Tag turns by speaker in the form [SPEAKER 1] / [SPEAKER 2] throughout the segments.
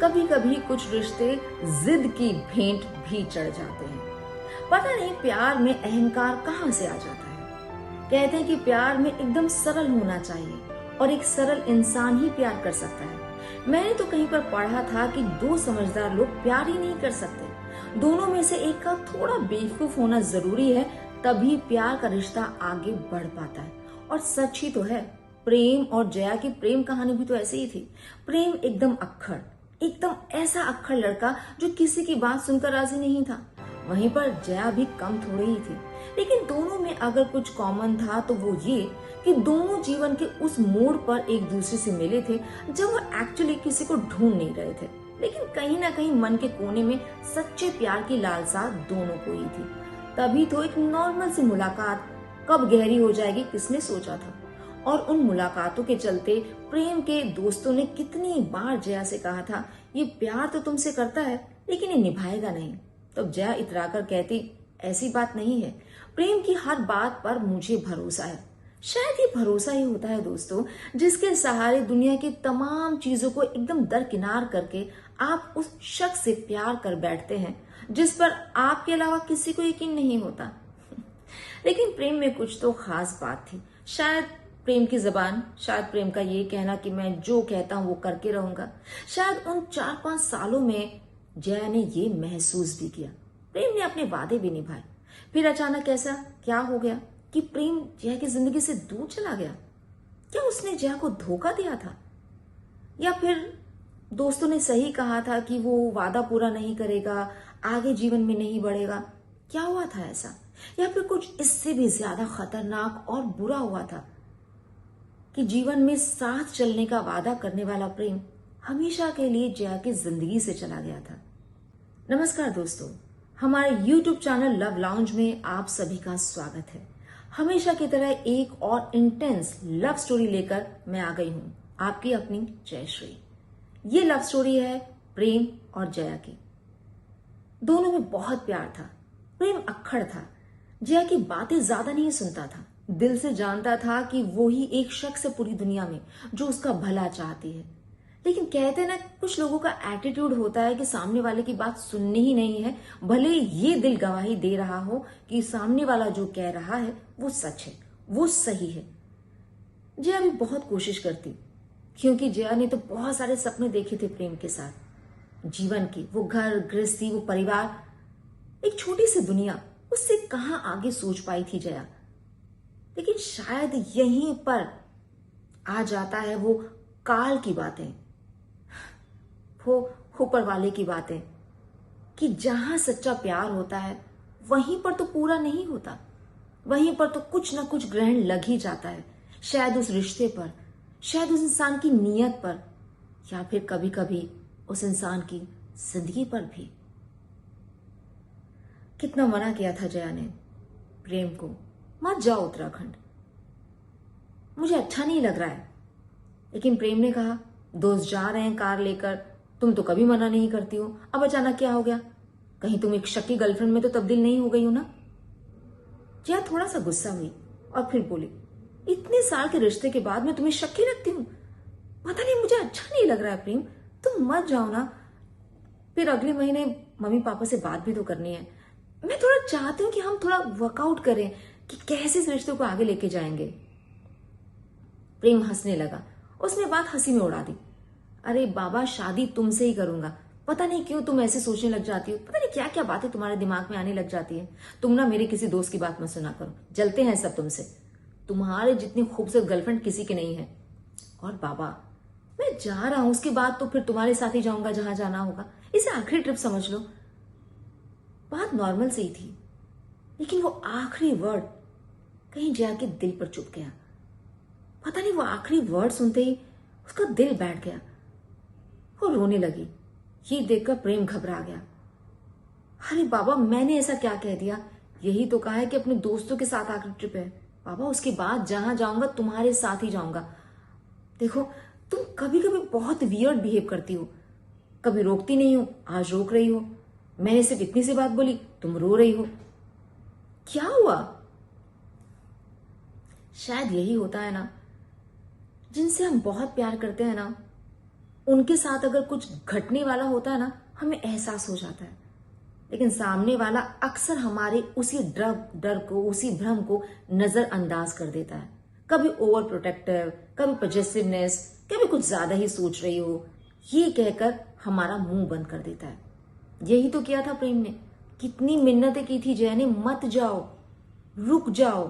[SPEAKER 1] कभी कभी कुछ रिश्ते जिद की भेंट भी चढ़ जाते हैं। पता नहीं प्यार में अहंकार कहाँ से आ जाता है। कहते हैं कि प्यार में एकदम सरल होना चाहिए और एक सरल इंसान ही प्यार कर सकता है। मैंने तो कहीं पर पढ़ा था कि दो समझदार लोग प्यार ही नहीं कर सकते, दोनों में से एक का थोड़ा बेवकूफ होना जरूरी है, तभी प्यार का रिश्ता आगे बढ़ पाता है। और सच ही तो है, प्रेम और जया की प्रेम कहानी भी तो ऐसे ही थी। प्रेम एकदम अक्खड़, एकदम ऐसा अक्खड़ लड़का जो किसी की बात सुनकर राजी नहीं था। वहीं पर जया भी कम थोड़ी ही थी, लेकिन दोनों में अगर कुछ कॉमन था तो वो ये कि दोनों जीवन के उस मोड़ पर एक दूसरे से मिले थे जब वो एक्चुअली किसी को ढूंढ नहीं रहे थे, लेकिन कहीं ना कहीं मन के कोने में सच्चे प्यार की लालसा दोनों को ही थी। तभी तो एक नॉर्मल सी मुलाकात कब गहरी हो जाएगी किसने सोचा था। और उन मुलाकातों के चलते प्रेम के दोस्तों ने कितनी बार जया से कहा था, ये प्यार तो तुमसे करता है लेकिन ये निभाएगा नहीं। तब जया इतराकर कहती, ऐसी बात नहीं है, प्रेम की हर बात पर मुझे भरोसा है। शायद ये भरोसा ही होता है दोस्तों, जिसके सहारे दुनिया की तमाम चीजों को एकदम दरकिनार करके आप उस शख्स से प्यार कर बैठते हैं जिस पर आपके अलावा किसी को यकीन नहीं होता। लेकिन प्रेम में कुछ तो खास बात थी। शायद प्रेम की जबान, शायद प्रेम का ये कहना कि मैं जो कहता हूं वो करके रहूंगा। शायद उन 4-5 सालों में जया ने ये महसूस भी किया। प्रेम ने अपने वादे भी निभाए। फिर अचानक ऐसा क्या हो गया कि प्रेम जया की जिंदगी से दूर चला गया? क्या उसने जया को धोखा दिया था, या फिर दोस्तों ने सही कहा था कि वो वादा पूरा नहीं करेगा, आगे जीवन में नहीं बढ़ेगा? क्या हुआ था ऐसा? या फिर कुछ इससे भी ज्यादा खतरनाक और बुरा हुआ था कि जीवन में साथ चलने का वादा करने वाला प्रेम हमेशा के लिए जया की जिंदगी से चला गया था। नमस्कार दोस्तों, हमारे YouTube चैनल लव लाउंज में आप सभी का स्वागत है। हमेशा की तरह एक और इंटेंस लव स्टोरी लेकर मैं आ गई हूं, आपकी अपनी जयश्री। ये लव स्टोरी है प्रेम और जया की। दोनों में बहुत प्यार था, प्रेम अक्खड़ था। जया की बातें ज्यादा नहीं सुनता था, दिल से जानता था कि वो ही एक शख्स है पूरी दुनिया में जो उसका भला चाहती है। लेकिन कहते हैं ना, कुछ लोगों का एटीट्यूड होता है कि सामने वाले की बात सुननी ही नहीं है, भले ये दिल गवाही दे रहा हो कि सामने वाला जो कह रहा है वो सच है, वो सही है। जया भी बहुत कोशिश करती, क्योंकि जया ने तो बहुत सारे सपने देखे थे प्रेम के साथ, जीवन की, वो घर गृहस्थी, वो परिवार, एक छोटी सी दुनिया, उससे कहां आगे सोच पाई थी जया। लेकिन शायद यहीं पर आ जाता है वो काल की बातें, वो ऊपर वाले की बातें, कि जहां सच्चा प्यार होता है वहीं पर तो पूरा नहीं होता, वहीं पर तो कुछ ना कुछ ग्रहण लग ही जाता है। शायद उस रिश्ते पर, शायद उस इंसान की नीयत पर, या फिर कभी कभी उस इंसान की जिंदगी पर भी। कितना मना किया था जया ने प्रेम को, मत जाओ उत्तराखंड, मुझे अच्छा नहीं लग रहा है। लेकिन प्रेम ने कहा, दोस्त जा रहे हैं कार लेकर, तुम तो कभी मना नहीं करती हो, अब अचानक क्या हो गया? कहीं तुम एक शक्की गर्लफ्रेंड में तो तब्दील नहीं हो गई हो ना? जया थोड़ा सा गुस्सा हुई और फिर बोली, इतने साल के रिश्ते के बाद मैं तुम्हें शक्की लगती हूँ? पता नहीं, मुझे अच्छा नहीं लग रहा है प्रेम, तुम मत जाओ ना। फिर अगले महीने मम्मी पापा से बात भी तो करनी है। मैं थोड़ा चाहती हूँ कि हम थोड़ा वर्कआउट करें कि कैसे इस रिश्ते को आगे लेके जाएंगे। प्रेम हंसने लगा, उसने बात हंसी में उड़ा दी। अरे बाबा, शादी तुमसे ही करूंगा, पता नहीं क्यों तुम ऐसे सोचने लग जाती हो, पता नहीं क्या क्या बातें तुम्हारे दिमाग में आने लग जाती है। तुम ना मेरे किसी दोस्त की बात मत सुना करो, जलते हैं सब तुमसे, तुम्हारे जितनी खूबसूरत गर्लफ्रेंड किसी की नहीं है। और बाबा, मैं जा रहा हूं, उसके बाद तो फिर तुम्हारे साथ ही जाऊंगा जहां जाना होगा, इसे आखिरी ट्रिप समझ लो। बात नॉर्मल से ही थी, लेकिन वो आखिरी वर्ड कहीं जया के दिल पर चुप गया। पता नहीं, वो आखिरी वर्ड सुनते ही उसका दिल बैठ गया, वो रोने लगी। ये देखकर प्रेम घबरा गया। अरे बाबा, मैंने ऐसा क्या कह दिया? यही तो कहा है कि अपने दोस्तों के साथ आखिरी ट्रिप है बाबा, उसके बाद जहां जाऊंगा तुम्हारे साथ ही जाऊंगा। देखो, तुम कभी कभी बहुत वियर्ड बिहेव करती हो, कभी रोकती नहीं हो, आज रोक रही हो। मैंने सिर्फ इतनी सी बात बोली, तुम रो रही हो, क्या हुआ? शायद यही होता है ना, जिनसे हम बहुत प्यार करते हैं ना, उनके साथ अगर कुछ घटने वाला होता है ना, हमें एहसास हो जाता है, लेकिन सामने वाला अक्सर हमारे उसी डर को, उसी भ्रम को नजरअंदाज कर देता है। कभी ओवर प्रोटेक्टिव, कभी पॉजेसिवनेस, कभी कुछ ज्यादा ही सोच रही हो, ये कहकर हमारा मुंह बंद कर देता है। यही तो किया था प्रेम ने। कितनी मिन्नतें की थी जया ने, मत जाओ, रुक जाओ,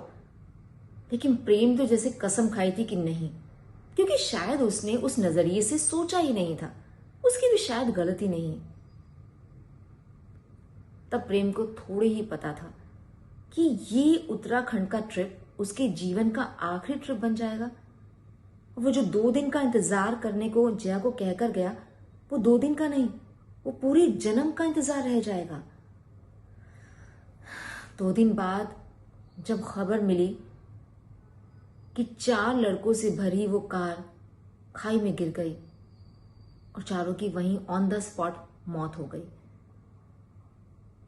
[SPEAKER 1] लेकिन प्रेम तो जैसे कसम खाई थी कि नहीं, क्योंकि शायद उसने उस नजरिए से सोचा ही नहीं था। उसकी भी शायद गलती नहीं। तब प्रेम को थोड़े ही पता था कि ये उत्तराखंड का ट्रिप उसके जीवन का आखिरी ट्रिप बन जाएगा। वो जो 2 दिन का इंतजार करने को जया को कहकर गया, वो 2 दिन का नहीं, वो पूरे जन्म का इंतजार रह जाएगा। 2 दिन बाद जब खबर मिली कि 4 लड़कों से भरी वो कार खाई में गिर गई और चारों की वहीं ऑन द स्पॉट मौत हो गई,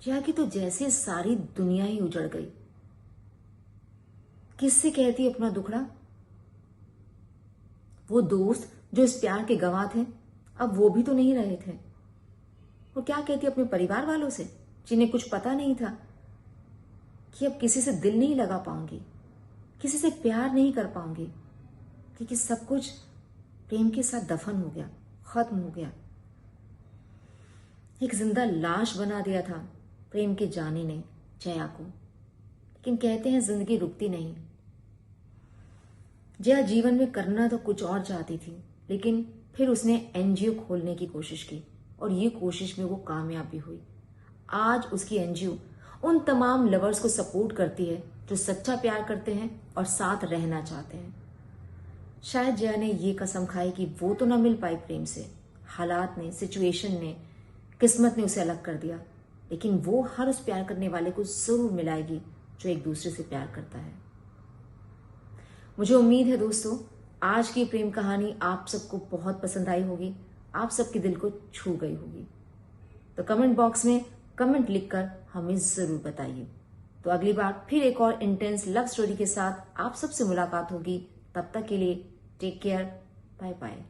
[SPEAKER 1] जया की तो जैसे सारी दुनिया ही उजड़ गई। किससे कहती अपना दुखड़ा? वो दोस्त जो इस प्यार के गवाह थे, अब वो भी तो नहीं रहे थे। वो क्या कहती अपने परिवार वालों से, जिन्हें कुछ पता नहीं था कि अब किसी से दिल नहीं लगा पाऊंगी, किसी से प्यार नहीं कर पाऊंगी, क्योंकि सब कुछ प्रेम के साथ दफन हो गया, खत्म हो गया। एक जिंदा लाश बना दिया था प्रेम के जाने ने जया को। लेकिन कहते हैं जिंदगी रुकती नहीं। जया जीवन में करना तो कुछ और चाहती थी, लेकिन फिर उसने एनजीओ खोलने की कोशिश की और ये कोशिश में वो कामयाब भी हुई। आज उसकी एनजीओ उन तमाम लवर्स को सपोर्ट करती है जो सच्चा प्यार करते हैं और साथ रहना चाहते हैं। शायद जया ने ये कसम खाई कि वो तो ना मिल पाई प्रेम से, हालात ने, सिचुएशन ने, किस्मत ने उसे अलग कर दिया, लेकिन वो हर उस प्यार करने वाले को जरूर मिलाएगी जो एक दूसरे से प्यार करता है। मुझे उम्मीद है दोस्तों, आज की प्रेम कहानी आप सबको बहुत पसंद आई होगी, आप सबके दिल को छू गई होगी। तो कमेंट बॉक्स में कमेंट लिखकर हमें जरूर बताइए। तो अगली बार फिर एक और इंटेंस लव स्टोरी के साथ आप सबसे मुलाकात होगी। तब तक के लिए टेक केयर, बाय बाय।